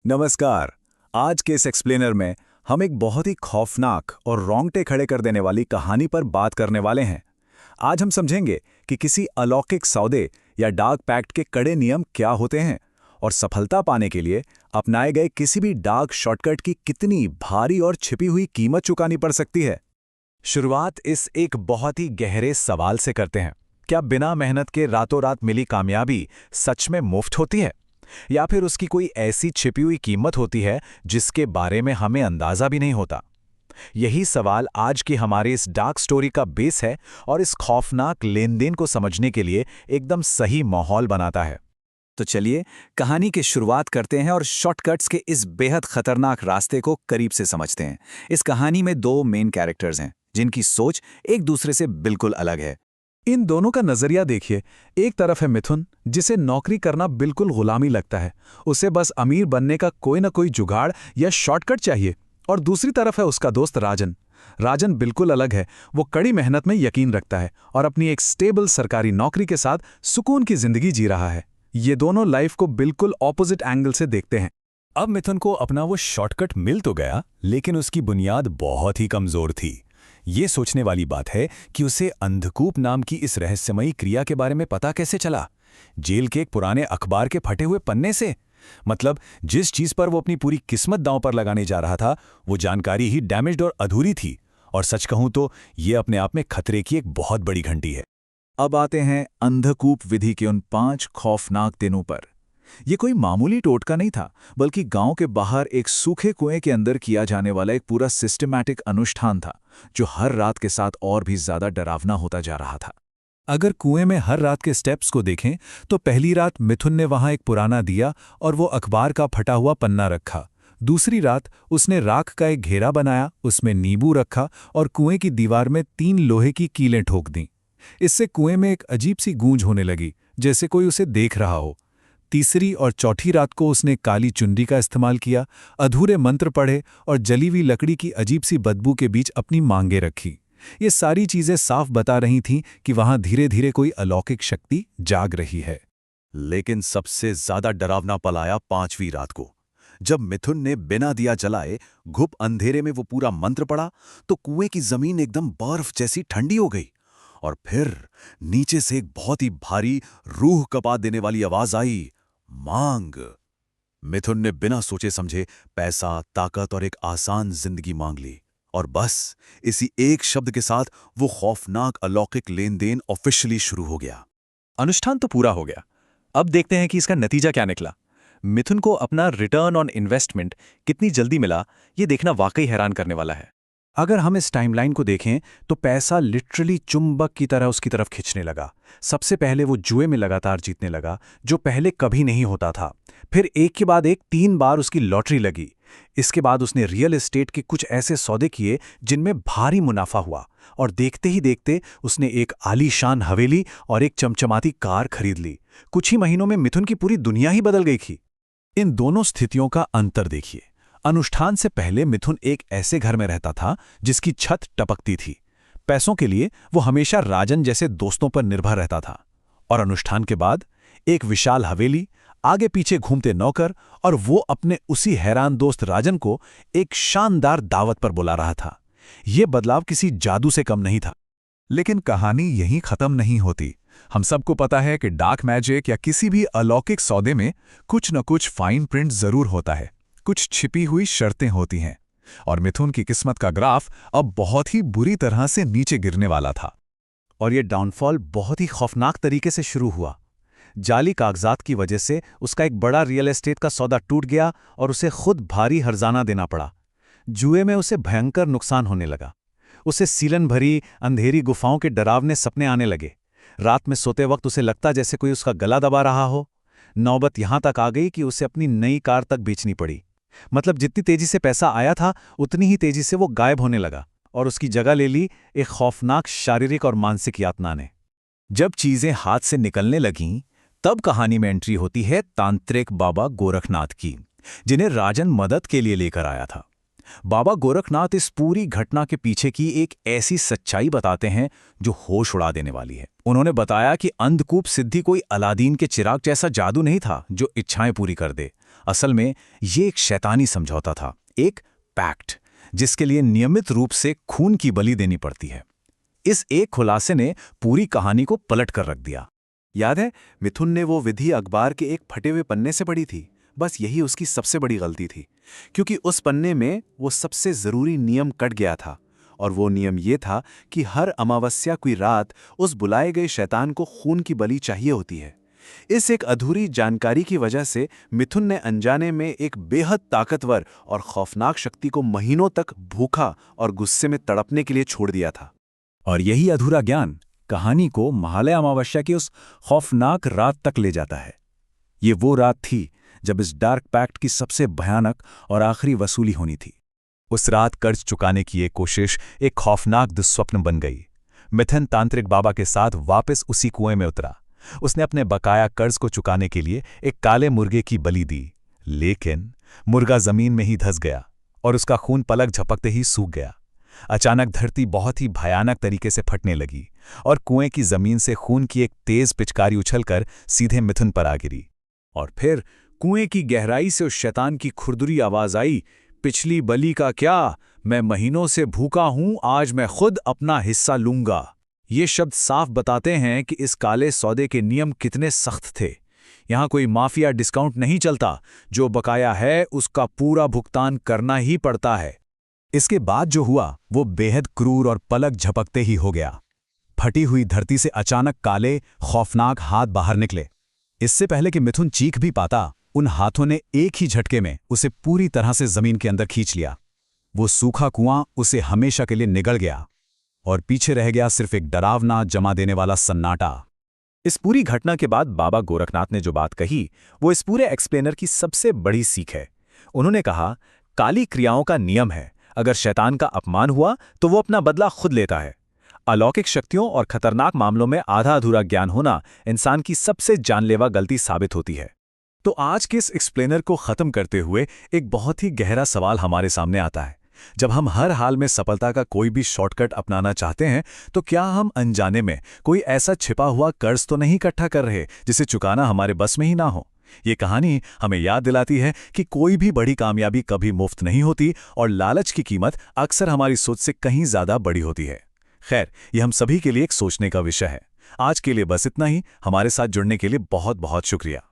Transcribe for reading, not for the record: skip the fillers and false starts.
नमस्कार। आज के इस एक्सप्लेनर में हम एक बहुत ही खौफनाक और रोंगटे खड़े कर देने वाली कहानी पर बात करने वाले हैं। आज हम समझेंगे कि किसी अलौकिक सौदे या डार्क पैक्ट के कड़े नियम क्या होते हैं और सफलता पाने के लिए अपनाए गए किसी भी डार्क शॉर्टकट की कितनी भारी और छिपी हुई कीमत चुकानी पड़ सकती है। शुरुआत इस एक बहुत ही गहरे सवाल से करते हैं। क्या बिना मेहनत के रातों रात मिली कामयाबी सच में मुफ्त होती है, या फिर उसकी कोई ऐसी छिपी हुई कीमत होती है जिसके बारे में हमें अंदाजा भी नहीं होता? यही सवाल आज की हमारी इस डार्क स्टोरी का बेस है और इस खौफनाक लेनदेन को समझने के लिए एकदम सही माहौल बनाता है। तो चलिए कहानी की शुरुआत करते हैं और शॉर्टकट्स के इस बेहद खतरनाक रास्ते को करीब से समझते हैं। इस कहानी में दो मेन कैरेक्टर्स हैं जिनकी सोच एक दूसरे से बिल्कुल अलग है। इन दोनों का नजरिया देखिए। एक तरफ है मिथुन, जिसे नौकरी करना बिल्कुल गुलामी लगता है। उसे बस अमीर बनने का कोई ना कोई जुगाड़ या शॉर्टकट चाहिए। और दूसरी तरफ है उसका दोस्त राजन। राजन बिल्कुल अलग है। वो कड़ी मेहनत में यकीन रखता है और अपनी एक स्टेबल सरकारी नौकरी के साथ सुकून की जिंदगी जी रहा है। ये दोनों लाइफ को बिल्कुल ऑपोजिट एंगल से देखते हैं। अब मिथुन को अपना वो शॉर्टकट मिल तो गया, लेकिन उसकी बुनियाद बहुत ही कमजोर थी। ये सोचने वाली बात है कि उसे अंधकूप नाम की इस रहस्यमयी क्रिया के बारे में पता कैसे चला। जेल के एक पुराने अखबार के फटे हुए पन्ने से। मतलब जिस चीज पर वो अपनी पूरी किस्मत दांव पर लगाने जा रहा था, वो जानकारी ही डैमेज्ड और अधूरी थी। और सच कहूं तो ये अपने आप में खतरे की एक बहुत बड़ी घंटी है। अब आते हैं अंधकूप विधि के उन 5 खौफनाक दिनों पर। ये कोई मामूली टोटका नहीं था, बल्कि गांव के बाहर एक सूखे कुएं के अंदर किया जाने वाला एक पूरा सिस्टमैटिक अनुष्ठान था, जो हर रात के साथ और भी ज्यादा डरावना होता जा रहा था। अगर कुएं में हर रात के स्टेप्स को देखें तो पहली रात मिथुन ने वहां एक पुराना दिया और वो अखबार का फटा हुआ पन्ना रखा। दूसरी रात उसने राख का एक घेरा बनाया, उसमें नींबू रखा और कुएं की दीवार में 3 लोहे की कीलें ठोक दीं। इससे कुएं में एक अजीब सी गूंज होने लगी, जैसे कोई उसे देख रहा हो। तीसरी और चौथी रात को उसने काली चुनरी का इस्तेमाल किया, अधूरे मंत्र पढ़े और जली हुई लकड़ी की अजीब सी बदबू के बीच अपनी मांगें रखी। ये सारी चीजें साफ बता रही थीं कि वहां धीरे धीरे कोई अलौकिक शक्ति जाग रही है। लेकिन सबसे ज्यादा डरावना पल आया 5वीं रात को, जब मिथुन ने बिना दिया जलाए घुप अंधेरे में वो पूरा मंत्र पढ़ा तो कुएं की जमीन एकदम बर्फ जैसी ठंडी हो गई। और फिर नीचे से एक बहुत ही भारी, रूह कपा देने वाली आवाज आई, मांग। मिथुन ने बिना सोचे समझे पैसा, ताकत और एक आसान जिंदगी मांग ली। और बस इसी एक शब्द के साथ वो खौफनाक अलौकिक लेनदेन ऑफिशियली शुरू हो गया। अनुष्ठान तो पूरा हो गया। अब देखते हैं कि इसका नतीजा क्या निकला। मिथुन को अपना रिटर्न ऑन इन्वेस्टमेंट कितनी जल्दी मिला, ये देखना वाकई हैरान करने वाला है। अगर हम इस टाइमलाइन को देखें तो पैसा लिटरली चुंबक की तरह उसकी तरफ खिंचने लगा। सबसे पहले वो जुए में लगातार जीतने लगा, जो पहले कभी नहीं होता था। फिर एक के बाद एक 3 बार उसकी लॉटरी लगी। इसके बाद उसने रियल एस्टेट के कुछ ऐसे सौदे किए जिनमें भारी मुनाफा हुआ, और देखते ही देखते उसने एक आलीशान हवेली और एक चमचमाती कार खरीद ली। कुछ ही महीनों में मिथुन की पूरी दुनिया ही बदल गई थी। इन दोनों स्थितियों का अंतर देखिए। अनुष्ठान से पहले मिथुन एक ऐसे घर में रहता था जिसकी छत टपकती थी। पैसों के लिए वो हमेशा राजन जैसे दोस्तों पर निर्भर रहता था। और अनुष्ठान के बाद एक विशाल हवेली, आगे पीछे घूमते नौकर, और वो अपने उसी हैरान दोस्त राजन को एक शानदार दावत पर बुला रहा था। ये बदलाव किसी जादू से कम नहीं था। लेकिन कहानी यहीं खत्म नहीं होती। हम सबको पता है कि डार्क मैजिक या किसी भी अलौकिक सौदे में कुछ न कुछ फाइन प्रिंट जरूर होता है, कुछ छिपी हुई शर्तें होती हैं। और मिथुन की किस्मत का ग्राफ अब बहुत ही बुरी तरह से नीचे गिरने वाला था। और ये डाउनफॉल बहुत ही खौफनाक तरीके से शुरू हुआ। जाली कागजात की वजह से उसका एक बड़ा रियल एस्टेट का सौदा टूट गया और उसे खुद भारी हर्जाना देना पड़ा। जुए में उसे भयंकर नुकसान होने लगा। उसे सीलन भरी अंधेरी गुफाओं के डरावने सपने आने लगे। रात में सोते वक्त उसे लगता जैसे कोई उसका गला दबा रहा हो। नौबत यहां तक आ गई कि उसे अपनी नई कार तक बेचनी पड़ी। मतलब जितनी तेजी से पैसा आया था, उतनी ही तेजी से वो गायब होने लगा, और उसकी जगह ले ली एक खौफनाक शारीरिक और मानसिक यातना ने। जब चीजें हाथ से निकलने लगीं, तब कहानी में एंट्री होती है तांत्रिक बाबा गोरखनाथ की, जिन्हें राजन मदद के लिए लेकर आया था। बाबा गोरखनाथ इस पूरी घटना के पीछे की एक ऐसी सच्चाई बताते हैं जो होश उड़ा देने वाली है। उन्होंने बताया कि अंधकूप सिद्धि कोई अलादीन के चिराग जैसा जादू नहीं था जो इच्छाएं पूरी कर दे, असल में ये एक शैतानी समझौता था, एक पैक्ट, जिसके लिए नियमित रूप से खून की बलि देनी पड़ती है। इस एक खुलासे ने पूरी कहानी को पलट कर रख दिया। याद है, मिथुन ने वो विधि अखबार के एक फटे हुए पन्ने से पढ़ी थी। बस यही उसकी सबसे बड़ी गलती थी, क्योंकि उस पन्ने में वो सबसे जरूरी नियम कट गया था। और वो नियम ये था कि हर अमावस्या की रात उस बुलाए गए शैतान को खून की बलि चाहिए होती है। इस एक अधूरी जानकारी की वजह से मिथुन ने अनजाने में एक बेहद ताकतवर और खौफनाक शक्ति को महीनों तक भूखा और गुस्से में तड़पने के लिए छोड़ दिया था। और यही अधूरा ज्ञान कहानी को महालय अमावस्या की उस खौफनाक रात तक ले जाता है। ये वो रात थी जब इस डार्क पैक्ट की सबसे भयानक और आखिरी वसूली होनी थी। उस रात कर्ज चुकाने की ये कोशिश एक खौफनाक दुस्वप्न बन गई। मिथुन तांत्रिक बाबा के साथ वापस उसी कुएं में उतरा। उसने अपने बकाया कर्ज को चुकाने के लिए एक काले मुर्गे की बलि दी, लेकिन मुर्गा जमीन में ही धंस गया और उसका खून पलक झपकते ही सूख गया। अचानक धरती बहुत ही भयानक तरीके से फटने लगी और कुएं की जमीन से खून की एक तेज पिचकारी उछलकर सीधे मिथुन पर आ गिरी। और फिर कुएं की गहराई से उस शैतान की खुरदुरी आवाज आई, पिछली बलि का क्या, मैं महीनों से भूखा हूं, आज मैं खुद अपना हिस्सा लूंगा। ये शब्द साफ बताते हैं कि इस काले सौदे के नियम कितने सख्त थे। यहां कोई माफिया डिस्काउंट नहीं चलता, जो बकाया है उसका पूरा भुगतान करना ही पड़ता है। इसके बाद जो हुआ वो बेहद क्रूर और पलक झपकते ही हो गया। फटी हुई धरती से अचानक काले खौफनाक हाथ बाहर निकले। इससे पहले कि मिथुन चीख भी पाता, उन हाथों ने एक ही झटके में उसे पूरी तरह से जमीन के अंदर खींच लिया। वो सूखा कुआं उसे हमेशा के लिए निगल गया और पीछे रह गया सिर्फ एक डरावना जमा देने वाला सन्नाटा। इस पूरी घटना के बाद बाबा गोरखनाथ ने जो बात कही वो इस पूरे एक्सप्लेनर की सबसे बड़ी सीख है। उन्होंने कहा, काली क्रियाओं का नियम है, अगर शैतान का अपमान हुआ तो वो अपना बदला खुद लेता है। अलौकिक शक्तियों और खतरनाक मामलों में आधा अधूरा ज्ञान होना इंसान की सबसे जानलेवा गलती साबित होती है। तो आज के इस एक्सप्लेनर को खत्म करते हुए एक बहुत ही गहरा सवाल हमारे सामने आता है। जब हम हर हाल में सफलता का कोई भी शॉर्टकट अपनाना चाहते हैं, तो क्या हम अनजाने में कोई ऐसा छिपा हुआ कर्ज तो नहीं इकट्ठा कर रहे जिसे चुकाना हमारे बस में ही ना हो? ये कहानी हमें याद दिलाती है कि कोई भी बड़ी कामयाबी कभी मुफ्त नहीं होती और लालच की कीमत अक्सर हमारी सोच से कहीं ज्यादा बड़ी होती है। खैर, ये हम सभी के लिए एक सोचने का विषय है। आज के लिए बस इतना ही। हमारे साथ जुड़ने के लिए बहुत बहुत शुक्रिया।